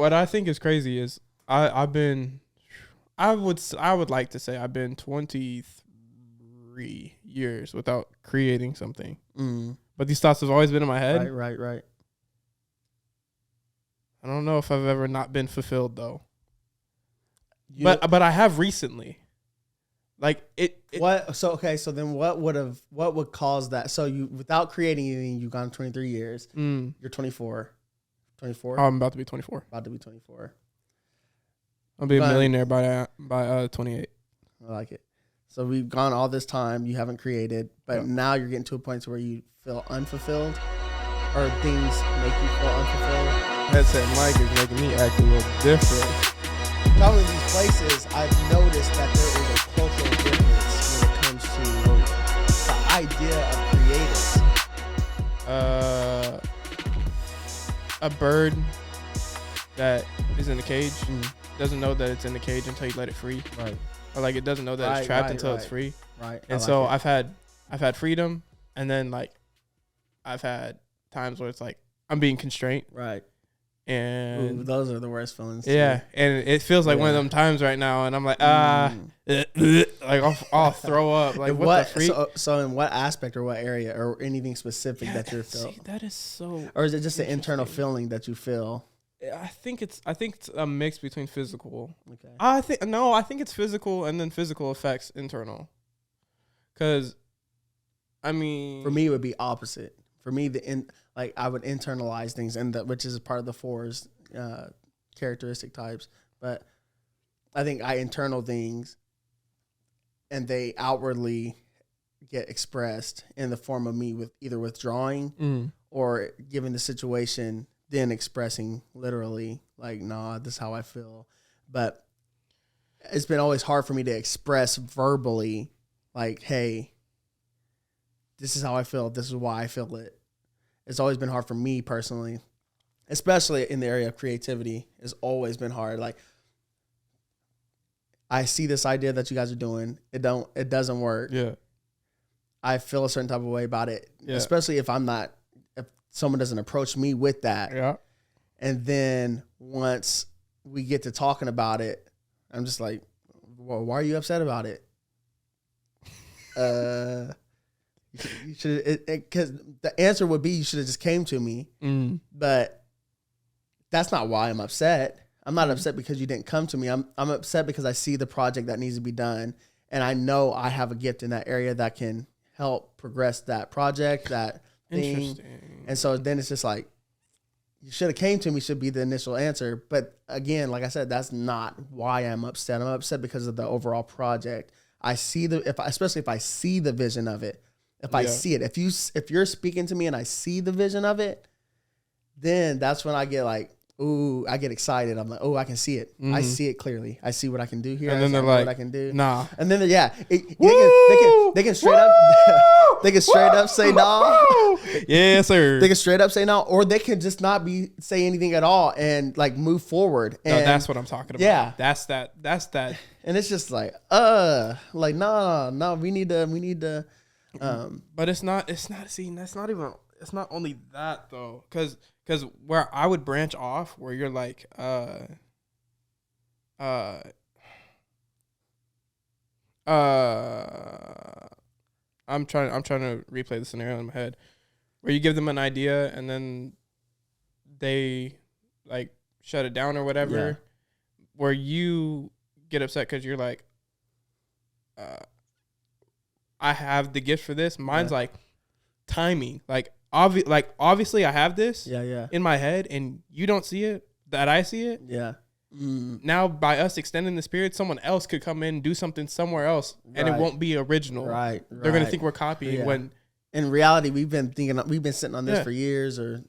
what I think is crazy is I would like to say I've been 23 years without creating something. But these thoughts have always been in my head. Right. I don't know if I've ever not been fulfilled though. But I have recently. Like it what? So okay. So then, what would cause that? So you, without creating anything, you've gone 23 years. You're 24. 24. I'm about to be 24. About to be 24. I'll be a millionaire by 28. I like it. So we've gone all this time. You haven't created, but now you're getting to a point where you feel unfulfilled, or things make you feel unfulfilled. Headset mic is making me act a little different. Traveling these places, I've noticed that there is a cultural difference when it comes to the idea of creating. A bird that is in a cage doesn't know that it's in the cage until you let it free. Right. Or like it doesn't know that it's trapped until it's free. Right. And so I've had freedom, and then like I've had times where it's like I'm being constrained. Right. And those are the worst feelings. Yeah, too. And it feels like one of them times right now, and I'm like, like I'll throw up. Like what the freak? So in what aspect or what area or anything specific that you're feeling? That is so. Or is it just an internal feeling that you feel? I think it's a mix between physical. Okay. I think it's physical, and then physical affects internal. Because, I mean, for me it would be opposite. For me, I would internalize things, which is part of the 4's characteristic types. But I think I internal things, and they outwardly get expressed in the form of me with either withdrawing or giving the situation, then expressing literally like, nah, this is how I feel. But it's been always hard for me to express verbally, like, hey, this is how I feel. This is why I feel it. It's always been hard for me personally, especially in the area of creativity. It's always been hard. Like, I see this idea that you guys are doing. It doesn't work. Yeah. I feel a certain type of way about it, especially if someone doesn't approach me with that. Yeah. And then once we get to talking about it, I'm just like, well, why are you upset about it? You should, because the answer would be you should have just came to me. But that's not why I'm upset. I'm not upset because you didn't come to me. I'm upset because I see the project that needs to be done, and I know I have a gift in that area that can help progress that project, that thing. And so then it's just like, you should have came to me should be the initial answer. But again, like I said, that's not why I'm upset. I'm upset because of the overall project. I see especially if I see the vision of it. If I see it, if you're speaking to me and I see the vision of it, then that's when I get like, ooh, I get excited. I'm like, oh, I can see it. I see it clearly. I see what I can do here. And then they're like, what I can do. Nah. And then they can straight up they can straight up say no. Yes, sir. They can straight up say no, or they can just not say anything at all and like move forward. And no, that's what I'm talking about. Yeah, that's that. And it's just like, no, we need to. But it's not. See, that's not even. It's not only that though, because where I would branch off, where you're like, I'm trying to replay the scenario in my head, where you give them an idea and then they like shut it down or whatever. Yeah. Where you get upset because you're like, I have the gift for this. Mine's like timing. Like obviously I have this in my head and you don't see it, that I see it. Yeah. Now by us extending the spirit, someone else could come in and do something somewhere else and it won't be original. Right. They're going to think we're copying when in reality we've been sitting on this for years or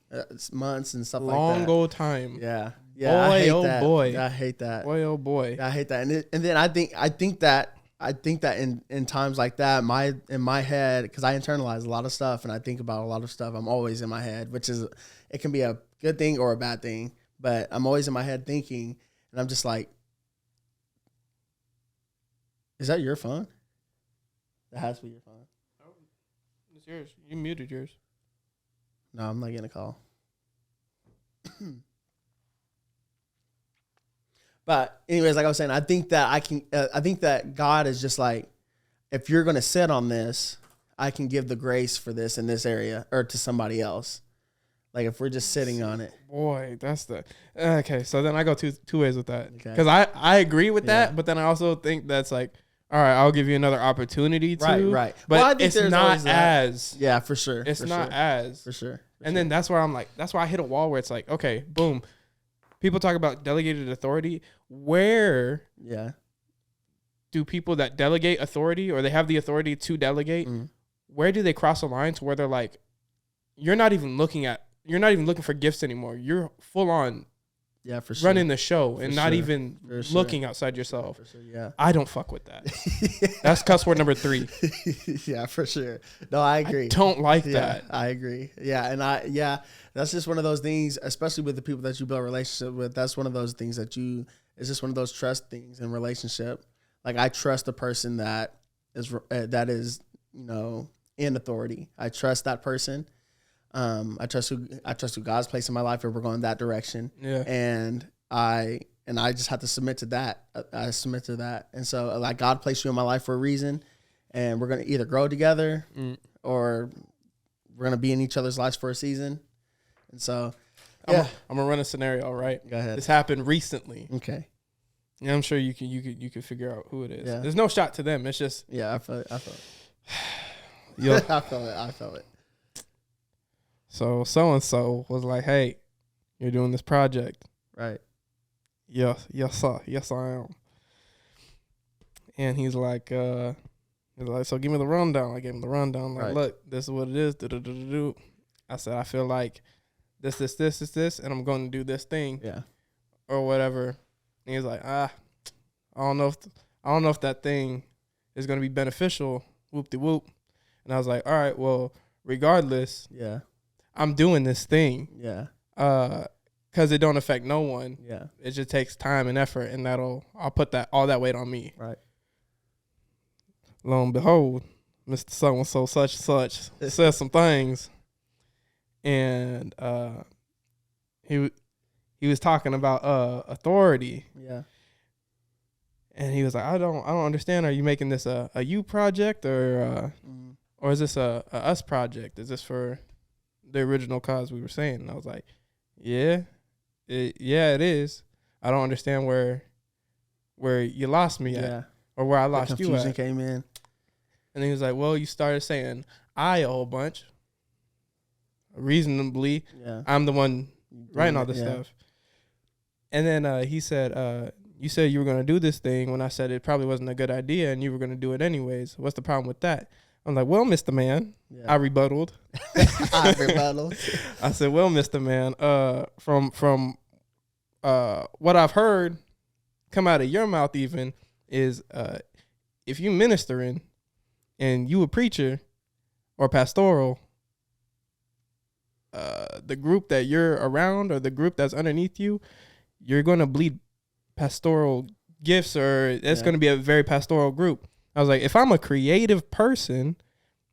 months and stuff like that. Long old time. Yeah. Yeah. Boy, I hate that. Boy, oh boy. I hate that. And then I think that in times like that, in my head, because I internalize a lot of stuff and I think about a lot of stuff, I'm always in my head, which is, it can be a good thing or a bad thing, but I'm always in my head thinking, and I'm just like, is that your phone? That has to be your phone. Oh, it's yours. You muted yours. No, I'm not getting a call. But anyways, like I was saying, I think that God is just like, if you're going to sit on this, I can give the grace for this in this area or to somebody else. Like if we're just sitting on it. Boy, that's the okay. So then I go two ways with that because I agree with that, but then I also think that's like, all right, I'll give you another opportunity to. Right. But well, it's not as. Yeah, for sure. It's not as. For sure. And then that's where I'm like, that's why I hit a wall where it's like, okay, boom. People talk about delegated authority. Where do people that delegate authority or they have the authority to delegate, where do they cross a line to where they're like, you're not even looking for gifts anymore. You're full on for sure. running the show and not even looking outside yourself. For sure, I don't fuck with that. That's cuss word number 3. Yeah, for sure. No, I agree. I don't like that. I agree. Yeah, and that's just one of those things, especially with the people that you build a relationship with. That's one of those things it's just one of those trust things in relationship. Like I trust the person that is in authority. I trust that person. I trust who God's placed in my life if we're going that direction. Yeah. And I just have to submit to that. I submit to that. And so like God placed you in my life for a reason, and we're going to either grow together or we're going to be in each other's lives for a season. And so I'm going to run a scenario, right? Go ahead. This happened recently. Okay. Yeah, I'm sure you can figure out who it is. Yeah. There's no shot to them. It's just I feel it. I feel it. So and so was like, "Hey, you're doing this project." Right. Yes, sir. Yes, I am. And he's like, so give me the rundown. I gave him the rundown. Like, look, this is what it is. Do. I said, I feel like this, and I'm going to do this thing. Yeah. Or whatever. And he's like, I don't know if that thing is going to be beneficial. Whoop-de-whoop. And I was like, all right, well, regardless. Yeah. I'm doing this thing. Yeah. Because it don't affect no one. Yeah. It just takes time and effort, and I'll put all that weight on me. Right. Lo and behold, Mr. So-and-so such and such says some things, and he was talking about authority. Yeah. And he was like, I don't understand. Are you making this a you project or is this a us project? Is this for the original cause we were saying? And I was like, it is. I don't understand where you lost me at, or where I lost you at. Confusion came in. And he was like, well, you started saying I a whole bunch. Reasonably, I'm the one writing all this stuff. And then he said, you said you were going to do this thing when I said it probably wasn't a good idea and you were going to do it anyways. What's the problem with that? I'm like, well, Mr. Man, I rebutted. I said, well, Mr. Man, from what I've heard come out of your mouth even is if you ministering and you a preacher or pastoral, the group that you're around or the group that's underneath you, you're going to bleed pastoral gifts, or it's going to be a very pastoral group. I was like, if I'm a creative person,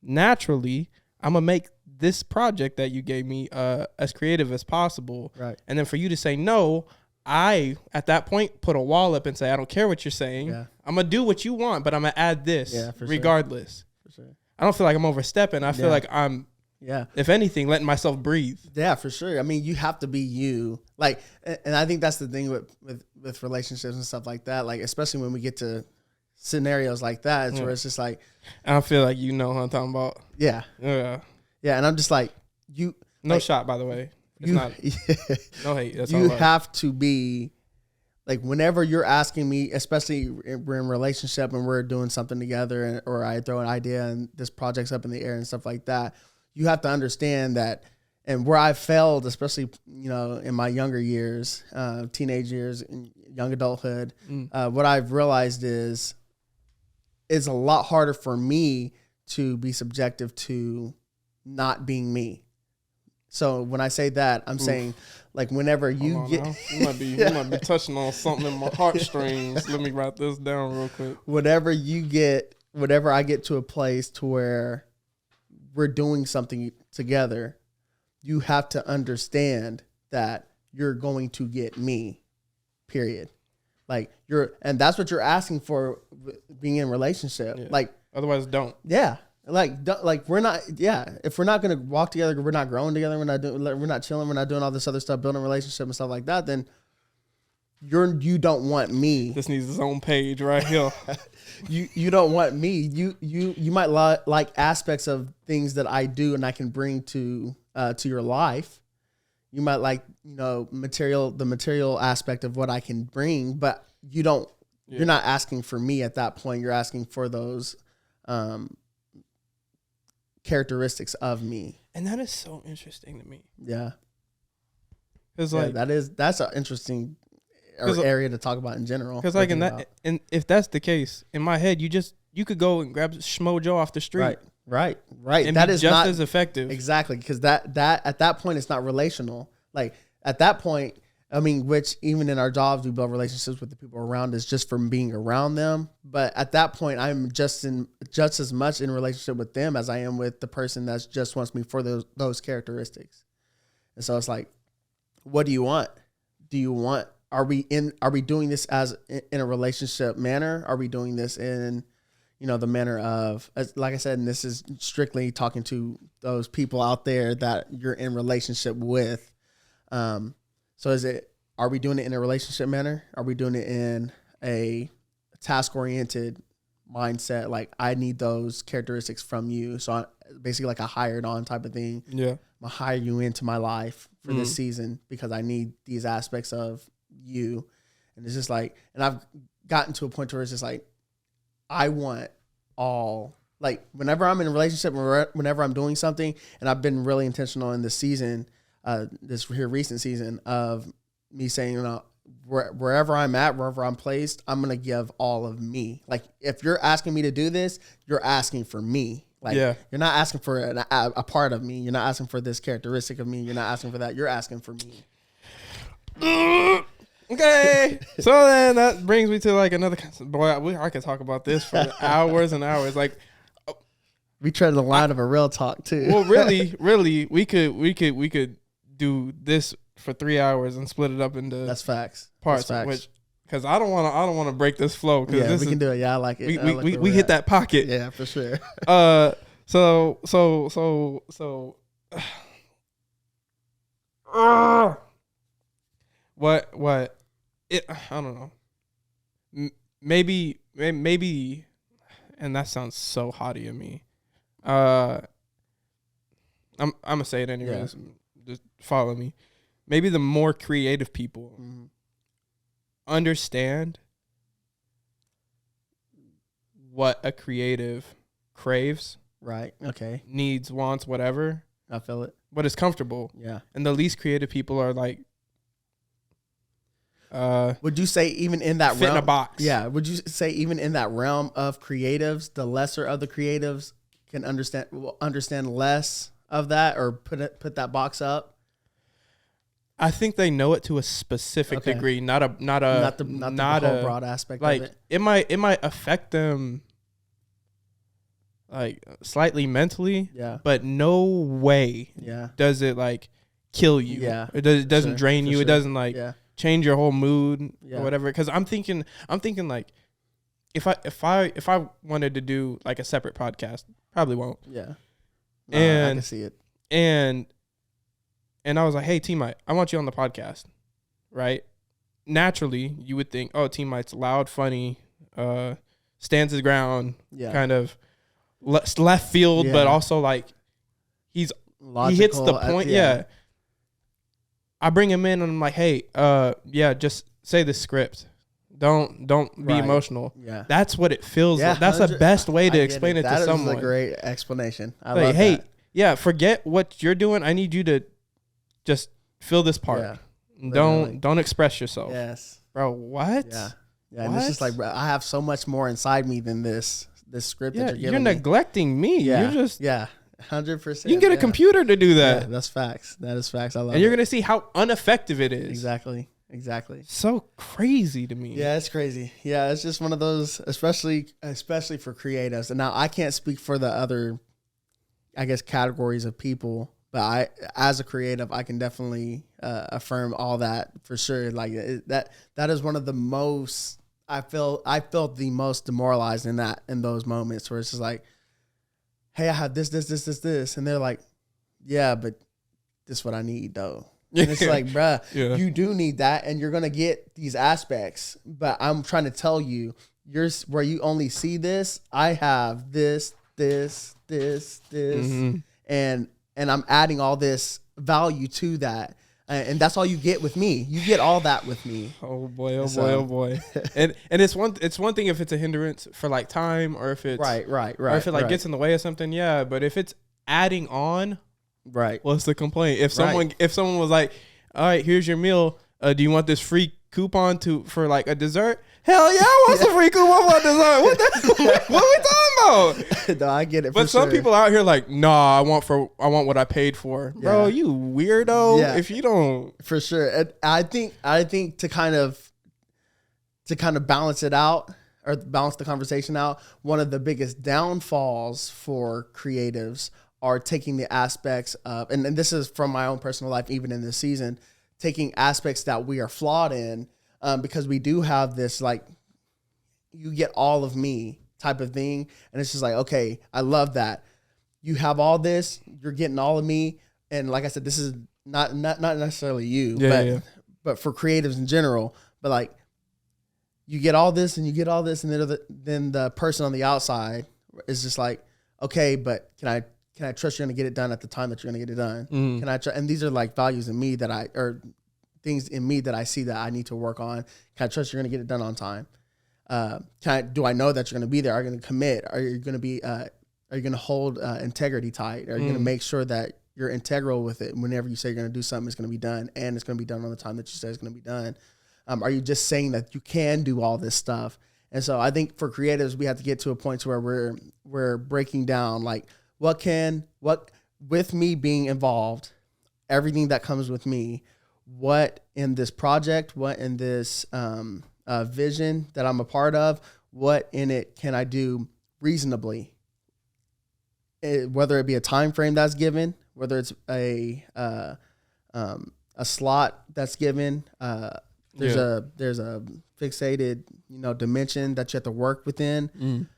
naturally, I'm going to make this project that you gave me as creative as possible. Right. And then for you to say no, I, at that point, put a wall up and say, I don't care what you're saying. Yeah. I'm going to do what you want, but I'm going to add this regardless. For sure. I don't feel like I'm overstepping. I feel like I'm, if anything, letting myself breathe. Yeah, for sure. I mean, you have to be you. Like, and I think that's the thing with relationships and stuff like that. Like, especially when we get to scenarios like that, it's where it's just like, I feel like you know what I'm talking about. Yeah. Yeah. Yeah. And I'm just like, you. No like, shot, by the way. It's not. No hate. That's you have to be like, whenever you're asking me, especially we're in a relationship and we're doing something together, or I throw an idea and this project's up in the air and stuff like that, you have to understand that. And where I failed, especially, in my younger years, teenage years, and young adulthood, what I've realized is it's a lot harder for me to be subjective to not being me. So when I say that, I'm saying, like, whenever you get, you might be touching on something in my heartstrings. Let me write this down real quick. Whenever I get to a place to where we're doing something together, you have to understand that you're going to get me, period. Like and that's what you're asking for being in a relationship. Yeah. Like, otherwise, don't. yeah. Like we're not, if we're not going to walk together, we're not growing together, we're not chilling, we're not doing all this other stuff, building a relationship and stuff like that, then you don't want me. This needs its own page right here. You don't want me. You might like aspects of things that I do and I can bring to your life. You might like, the material aspect of what I can bring, but you don't, you're not asking for me at that point. You're asking for those, characteristics of me. And that is so interesting to me. Yeah. Because that's an interesting area to talk about in general. Because and if that's the case, in my head, you could go and grab Schmo Joe off the street. Right. And that is just not as effective. Exactly. Because that at that point, it's not relational. Like at that point, I mean, which even in our jobs, we build relationships with the people around us just from being around them. But at that point, I'm just as much in relationship with them as I am with the person that just wants me for those characteristics. And so it's like, what do you want? Are we doing this in a relationship manner? Are we doing this in, the manner of, like I said, and this is strictly talking to those people out there that you're in relationship with. So are we doing it in a relationship manner? Are we doing it in a task-oriented mindset? Like, I need those characteristics from you. So basically like a hired on type of thing. Yeah. I'm going to hire you into my life for this season because I need these aspects of you. And it's just like, and I've gotten to a point where it's just like, I want all, like whenever I'm in a relationship, whenever I'm doing something, and I've been really intentional in this season, this recent season of me saying, wherever I'm at, wherever I'm placed, I'm going to give all of me. Like if you're asking me to do this, you're asking for me. Like you're not asking for a part of me. You're not asking for this characteristic of me. You're not asking for that. You're asking for me. Okay. So then that brings me to like another, boy, I could talk about this for hours and hours. Like we tread the line of a real talk too. Well, really, we could do this for 3 hours and split it up into that's facts parts. That's facts. Which because I don't want to break this flow. Yeah, we can do it. Yeah, I like it. We hit that pocket. Yeah, for sure. What it, I don't know. Maybe, and that sounds so haughty of me. I'm gonna say it anyways. Yeah. Just follow me. Maybe the more creative people understand what a creative craves. Right. Okay. Needs, wants, whatever. I feel it. But it's comfortable. Yeah. And the least creative people are like, would you say even in that fit realm, in a box? Yeah. Would you say even in that realm of creatives, the lesser of the creatives can understand less of that or put that box up? I think they know it to a specific degree, not the whole broad aspect like, of it. It might affect them like slightly mentally, but no way does it like kill you. Yeah. It doesn't drain you. Sure. It doesn't like change your whole mood or whatever. Because I'm thinking like if I wanted to do like a separate podcast, probably won't. Yeah. No, and I can see it. And I was like, hey, T-Mite, I want you on the podcast, right? Naturally, you would think, oh, T-Mite's loud, funny, stands his ground, kind of left field, but also like he hits the point. I bring him in and I'm like, hey, just say the script. Don't be emotional. Yeah. That's what it feels like. That's the best way to explain it to someone. That is a great explanation. I like, love hey, that. Forget what you're doing. I need you to just fill this part. Yeah. Don't express yourself. Yes. Bro, what? Yeah. Yeah. And it's just like, bro, I have so much more inside me than this script that you're giving You're neglecting me. Yeah. You're just 100%. You can get a computer to do that. Yeah, that's facts. That is facts. I love it. And you're gonna see how ineffective it is. Exactly. So crazy to me. Yeah, it's crazy. Yeah, it's just one of those, especially for creatives. And now I can't speak for the other, I guess, categories of people, but as a creative, I can definitely affirm all that for sure. Like that is one of the most I felt the most demoralized in those moments where it's just like, hey, I have this, and they're like, yeah, but this is what I need though. And it's like, bruh, you do need that, and you're gonna get these aspects. But I'm trying to tell you, where you only see this. I have this, and I'm adding all this value to that. And that's all you get with me. You get all that with me. Oh boy, oh boy. And it's one thing if it's a hindrance for like time, or if it's right. Or if it like gets in the way of something, yeah. But if it's adding on, right. What's the complaint? If someone was like, all right, here's your meal. Do you want this free coupon for like a dessert? Hell yeah, I want some free coupon for dessert. What are we talking about? No, I get it. But some people out here like, nah, I want what I paid for. Yeah. Bro, you weirdo. Yeah. If you don't, for sure. And I think to kind of balance it out, or balance the conversation out, one of the biggest downfalls for creatives are taking the aspects of, and this is from my own personal life, even in this season, taking aspects that we are flawed in, because we do have this, like, you get all of me type of thing. And it's just like, okay, I love that. You have all this, you're getting all of me. And like I said, this is not necessarily you, but for creatives in general, but like, you get all this and you get all this. And then the person on the outside is just like, okay, but can I trust you're going to get it done at the time that you're going to get it done? Can I and these are like values in me or things in me that I see that I need to work on. Can I trust you're going to get it done on time? Do I know that you're going to be there? Are you going to commit? Are you going to be, are you going to hold integrity tight? Are you going to make sure that you're integral with it? Whenever you say you're going to do something, it's going to be done, and it's going to be done on the time that you say it's going to be done. Are you just saying that you can do all this stuff? And so I think for creatives, we have to get to a point where we're breaking down, like, what with me being involved, everything that comes with me, what in this project, what in this vision that I'm a part of, what in it can I do reasonably? Whether it be a time frame that's given, whether it's a slot that's given, there's a fixated, dimension that you have to work within.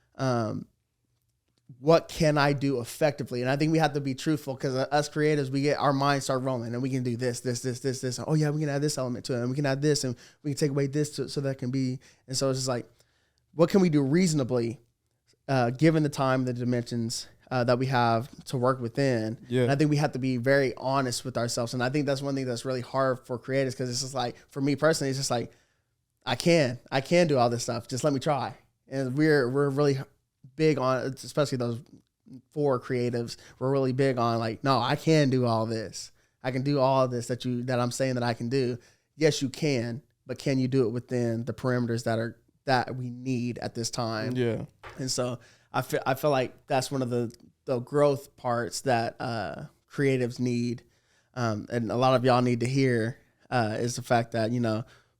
What can I do effectively? And I think we have to be truthful, because us creatives, we get our minds start rolling, and we can do this. Oh yeah, we can add this element to it, and we can add this, and we can take away this so that can be. And so it's just like, what can we do reasonably, given the time, the dimensions that we have to work within? Yeah. And I think we have to be very honest with ourselves. And I think that's one thing that's really hard for creatives, because it's just like, for me personally, it's just like, I can do all this stuff. Just let me try. And we're really big on, especially those 4 creatives, we're really big on like, no, I can do all this. I can do all of this that I'm saying that I can do. Yes, you can, but can you do it within the parameters that we need at this time? Yeah. And so I feel like that's one of the growth parts that creatives need, and a lot of y'all need to hear, is the fact that,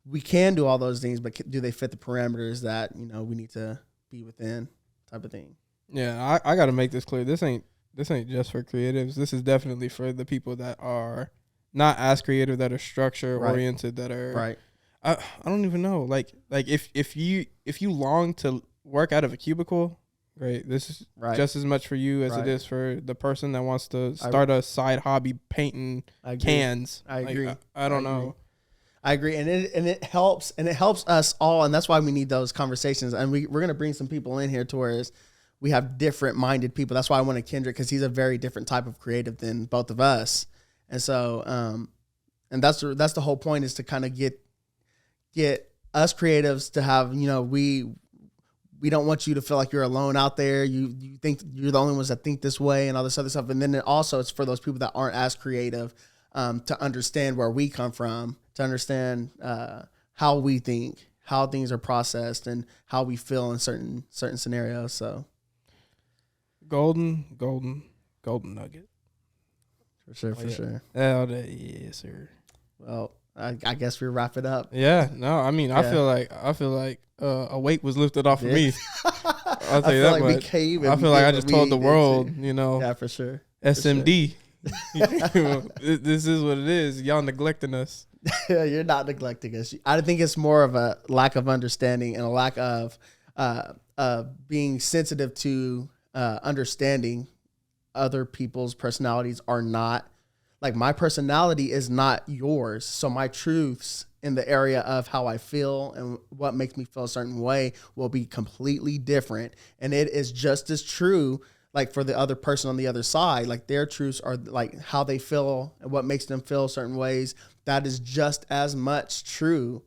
we can do all those things, but do they fit the parameters that, we need to be within, type of thing. Yeah, I got to make this clear. This ain't just for creatives. This is definitely for the people that are not as creative, that are structure oriented, that are right. I don't even know. Like if you long to work out of a cubicle, great. This is just as much for you as it is for the person that wants to start a side hobby painting cans. I agree. I don't know. I agree, and it helps us all, and that's why we need those conversations. And we're gonna bring some people in here to where we have different minded people. That's why I wanted Kendrick, because he's a very different type of creative than both of us. And so, and that's the whole point, is to kind of get us creatives to have, we don't want you to feel like you're alone out there. You think you're the only ones that think this way and all this other stuff. And then it's for those people that aren't as creative, to understand where we come from, to understand how we think, how things are processed, and how we feel in certain scenarios. So golden nugget. For sure. Oh, yes, sir. Well, I guess we wrap it up. Yeah. No, I mean, I feel like a weight was lifted off of me. I'll tell you that much. I feel like I just told the world, Yeah, for sure. SMD. This is what it is. Y'all neglecting us. You're not neglecting us. I think it's more of a lack of understanding and a lack of being sensitive to understanding other people's personalities are not like my personality is not yours. So my truths in the area of how I feel and what makes me feel a certain way will be completely different. And it is just as true like for the other person on the other side, like their truths are like how they feel and what makes them feel certain ways. That is just as much true.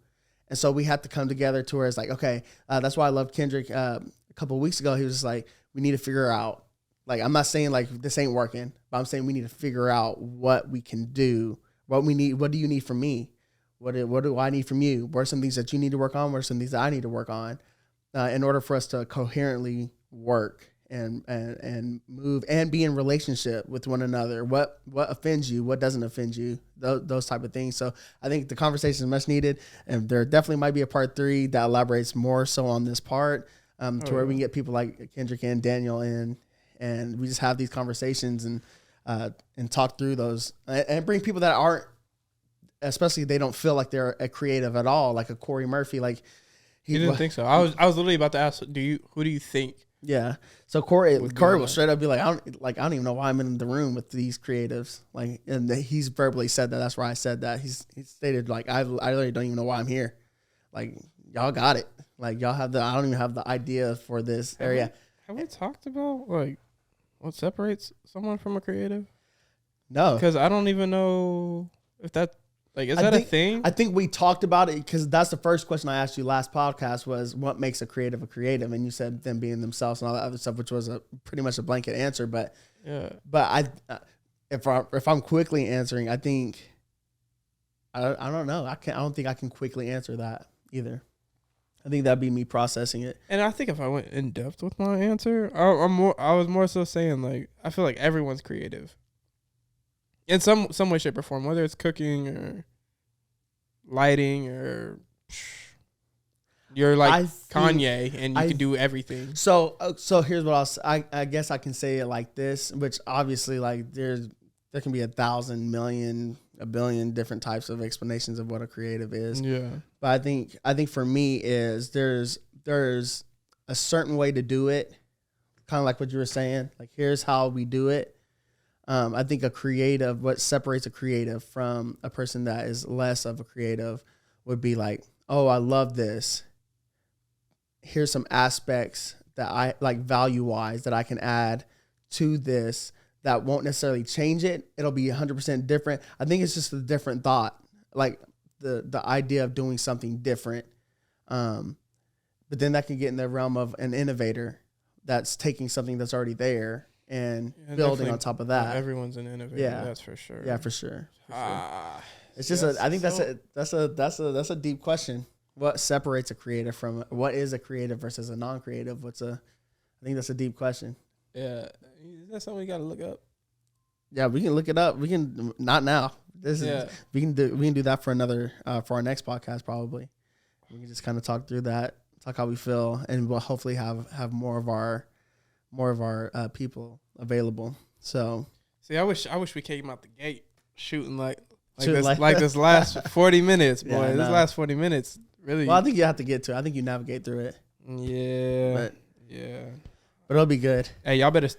And so we have to come together to where it's like, okay, that's why I love Kendrick. A couple of weeks ago, he was just like, we need to figure out, like, I'm not saying like this ain't working, but I'm saying we need to figure out what we can do, what we need. What do you need from me? What do I need from you? What are some things that you need to work on? What are some things that I need to work on in order for us to coherently work and move and be in relationship with one another? What offends you? What doesn't offend you? Those type of things. So I think the conversation is much needed, and there definitely might be a part 3 that elaborates more so on this part to where we can get people like Kendrick and Daniel in, and we just have these conversations and talk through those and bring people that aren't, especially they don't feel like they're a creative at all, like a Corey Murphy. Like he didn't think so. I was literally about to ask, who do you think? Yeah. So Corey will straight up be like, I don't even know why I'm in the room with these creatives. Like, and he's verbally said that. That's why I said that. He's stated like, I literally don't even know why I'm here. Like, y'all got it. Like, y'all have I don't even have the idea for this area. Have we talked about like what separates someone from a creative? No, because I don't even know if that. Like, is that a thing? I think we talked about it because that's the first question I asked you last podcast was what makes a creative? And you said them being themselves and all that other stuff, which was pretty much a blanket answer. But yeah, if I'm quickly answering, I think I don't know. I don't think I can quickly answer that either. I think that'd be me processing it. And I think if I went in depth with my answer, I was more so saying like I feel like everyone's creative. In some way, shape, or form, whether it's cooking or lighting or you're like Kanye and you can do everything. So here's what I guess I can say it like this, which obviously like there can be 1,000 million, a billion different types of explanations of what a creative is. Yeah. But I think for me is there's a certain way to do it, kind of like what you were saying. Like here's how we do it. I think what separates a creative from a person that is less of a creative would be like, oh, I love this. Here's some aspects that I like value-wise that I can add to this that won't necessarily change it. It'll be 100% different. I think it's just a different thought, like the idea of doing something different. But then that can get in the realm of an innovator that's taking something that's already there and building on top of that. Everyone's an innovator. Yeah, that's for sure. Yeah, for sure. It's just I think that's a deep question. What separates a creative from what is a creative versus a non-creative? I think that's a deep question. Yeah, is that something we got to look up? Yeah, we can look it up. We can not now. We can do that for another for our next podcast probably. We can just kind of talk through that, talk how we feel, and we'll hopefully have more of our people available. So see, I wish we came out the gate shooting like this last 40 minutes, boy. Yeah, this last 40 minutes really. Well, I think you have to get to it. I think you navigate through it. Yeah. But it'll be good. Hey, y'all better.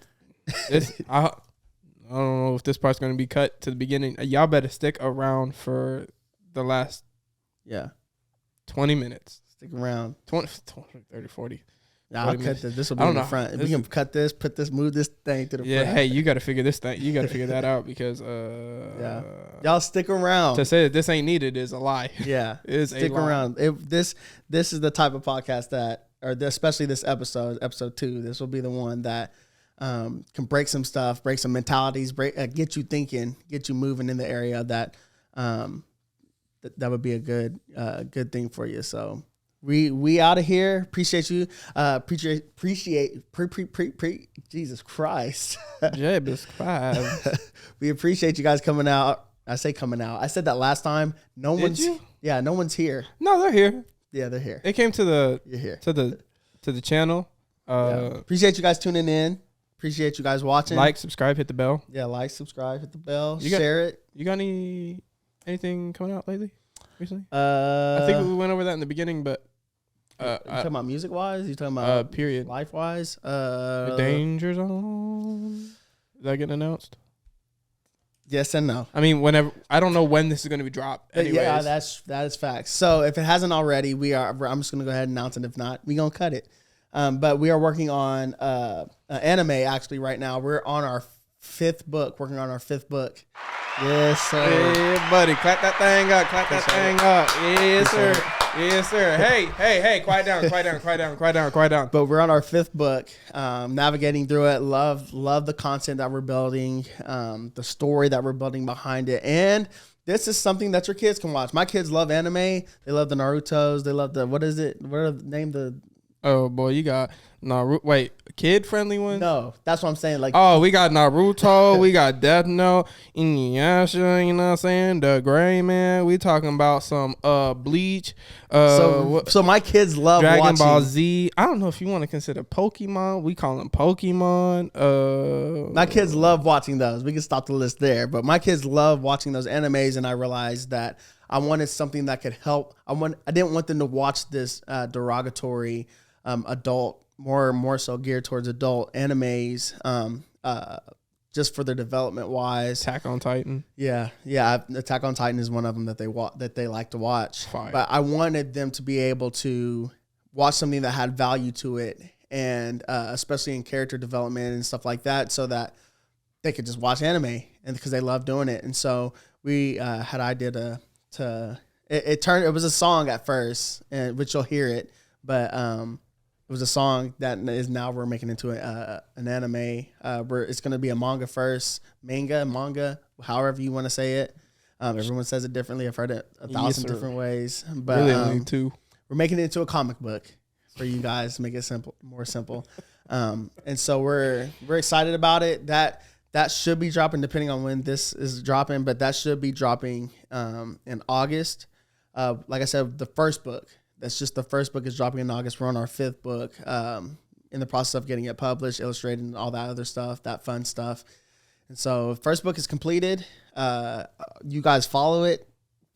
I don't know if this part's gonna be cut to the beginning. Y'all better stick around for the last 20 minutes. Stick around. 20, 30, 40. Nah, I'll cut this. This will be in the front. If we can cut this, move this thing to the front. Yeah, hey, you got to figure this thing. You got to figure that out because y'all stick around. To say that this ain't needed is a lie. Yeah, stick around. This is the type of podcast that, especially this episode 2. This will be the one that can break some stuff, break some mentalities, get you thinking, get you moving in the area that that would be a good thing for you. So. We out of here. Appreciate you. Jesus Christ. Jesus Christ. We appreciate you guys coming out. I say coming out. I said that last time. No one's here. No, they're here. Yeah, they're here. They came to the You're here. to the channel. Appreciate you guys tuning in. Appreciate you guys watching. Like, subscribe, hit the bell. Yeah, like, subscribe, hit the bell, You got- share it. You got anything coming out lately? Recently? I think we went over that in the beginning, but you talking about music wise? You talking about period. life wise? The Danger Zone. Is that getting announced? Yes and no. I mean, whenever, I don't know when this is going to be dropped. Anyways. Yeah, that is facts. So if it hasn't already, I'm just gonna go ahead and announce it. If not, we gonna cut it. But we are working on anime actually right now. We're on our 5th book, working on our 5th book. Yes, sir. Yeah, buddy. Clap that thing up. Clap that thing up. Yes, sir. Yes, sir. Hey. Quiet down. But we're on our 5th book, navigating through it. Love the content that we're building, the story that we're building behind it. And this is something that your kids can watch. My kids love anime. They love the Narutos. They love what is it? What are the name? Oh, boy. You got Naruto. Wait, kid-friendly one? No, that's what I'm saying. Like, oh, we got Naruto. We got Death Note. Inuyasha, you know what I'm saying? The Gray Man. We talking about some Bleach. So my kids love Dragon watching Ball Z. I don't know if you want to consider Pokemon. We call them Pokemon. My kids love watching those. We can stop the list there. But my kids love watching those animes, and I realized that I wanted something that could help. I didn't want them to watch this derogatory adult, more so geared towards adult animes, just for their development wise. Attack on Titan. Yeah. Attack on Titan is one of them that they like to watch. Fire. But I wanted them to be able to watch something that had value to it, and especially in character development and stuff like that, so that they could just watch anime, and because they love doing it. And so we had an idea it was a song at first, and which you'll hear it, but it was a song that is now we're making into an anime. Where it's going to be a manga first, manga, however you want to say it. Everyone says it differently. I've heard it 1,000 different ways, but really only 2. We're making it into a comic book for you guys to make it more simple. And so we're excited about it. That should be dropping depending on when this is dropping, but that should be dropping in August. Like I said, the first book. That's just the first book is dropping in August. We're on our 5th book, in the process of getting it published, illustrated, and all that other stuff, that fun stuff. And so, first book is completed. You guys follow it.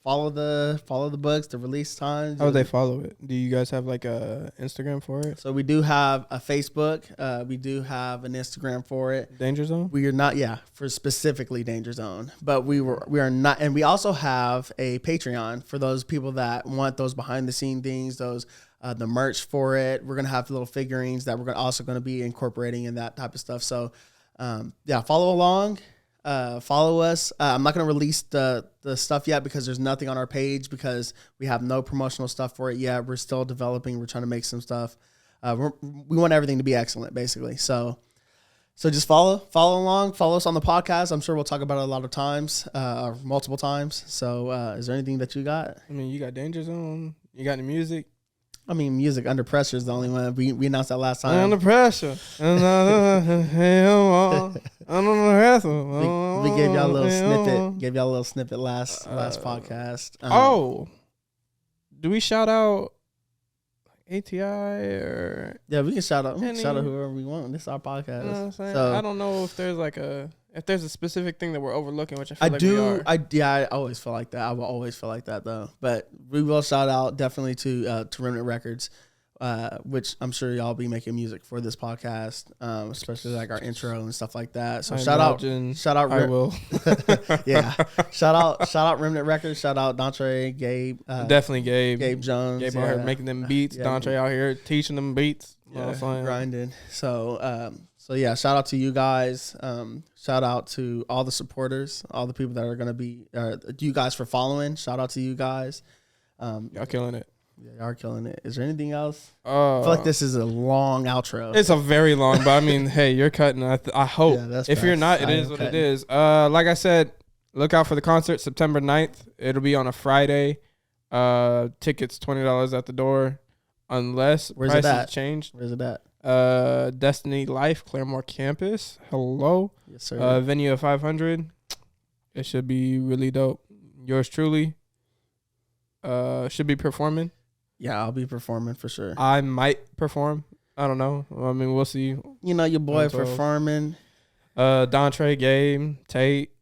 Follow the books, the release times. How would they follow it? Do you guys have like a Instagram for it? So we do have a Facebook. We do have an Instagram for it. Danger Zone? We are not, for specifically Danger Zone. But we are not, and we also have a Patreon for those people that want those behind the scene things, those the merch for it. We're gonna have little figurines that we're also gonna be incorporating in that type of stuff. So follow along. Follow us. I'm not going to release the stuff yet because there's nothing on our page because we have no promotional stuff for it yet. We're still developing. We're trying to make some stuff. We want everything to be excellent, basically. So just follow along. Follow us on the podcast. I'm sure we'll talk about it a lot of times, multiple times. So is there anything that you got? I mean, you got Danger Zone. You got any music? I mean, music Under Pressure is the only one. We announced that last time. Under Pressure. We We gave y'all a little snippet. Gave y'all a little snippet last podcast. Do we shout out ATI or? Yeah, we can shout out whoever we want. This is our podcast. You know what I'm saying? So I don't know if there's a specific thing that we're overlooking, which I feel like we are. I always feel like that. I will always feel like that though. But we will shout out definitely to Remnant Records, which I'm sure y'all be making music for this podcast, especially like our intro and stuff like that. So shout out. I will. Yeah. Shout out Remnant Records. Shout out Dontre, Gabe. Definitely Gabe Jones. Gabe out here making them beats. Yeah. Dontre out here teaching them beats. Grinding. So yeah, shout out to you guys. Shout out to all the supporters, all the people that are going to be, you guys for following. Shout out to you guys. Y'all killing it. Yeah, y'all are killing it. Is there anything else? I I feel like this is a long outro. It's a very long, but I mean, hey, you're cutting. I hope. Yeah, that's if you're facts. not, I it am is what cutting. it is. Like I said, look out for the concert September 9th. It'll be on a Friday. Tickets $20 at the door, unless Where's it prices at? changed. Where's it at? Destiny Life, Claremore Campus. Hello. Yes, sir. Venue of 500. It should be really dope. Yours truly. Should be performing. Yeah, I'll be performing for sure. I might perform. I don't know. I mean, we'll see. You know your boy for 12. farming. Dontre, Game, Tate.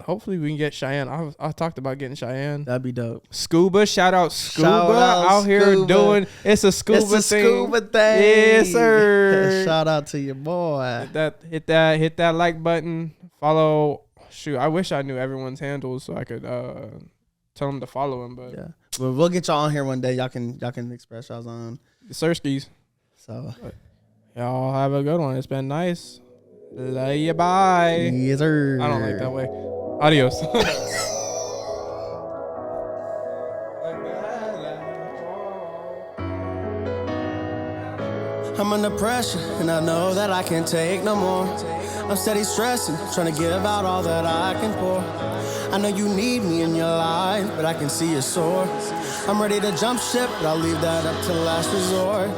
Hopefully we can get Cheyenne. I talked about getting Cheyenne. That'd be dope. Scuba, shout out Scuba Shout out out here Scuba. doing. It's a scuba It's a thing. scuba thing. Yes, sir. Shout out to your boy. Hit that like button. Follow. Shoot, I wish I knew everyone's handles so I could tell them to follow him. But Yeah, well, we'll get y'all on here one day. Y'all can express y'all's on. Sirskis. So Y'all have a good one. It's been nice. Love you. Bye. yes, sir. I don't like that way. Adios. I'm under pressure, and I know that I can't take no more. I'm steady stressing, trying to give out all that I can pour. I know you need me in your life, but I can see you're sore. I'm ready to jump ship, but I'll leave that up to last resort.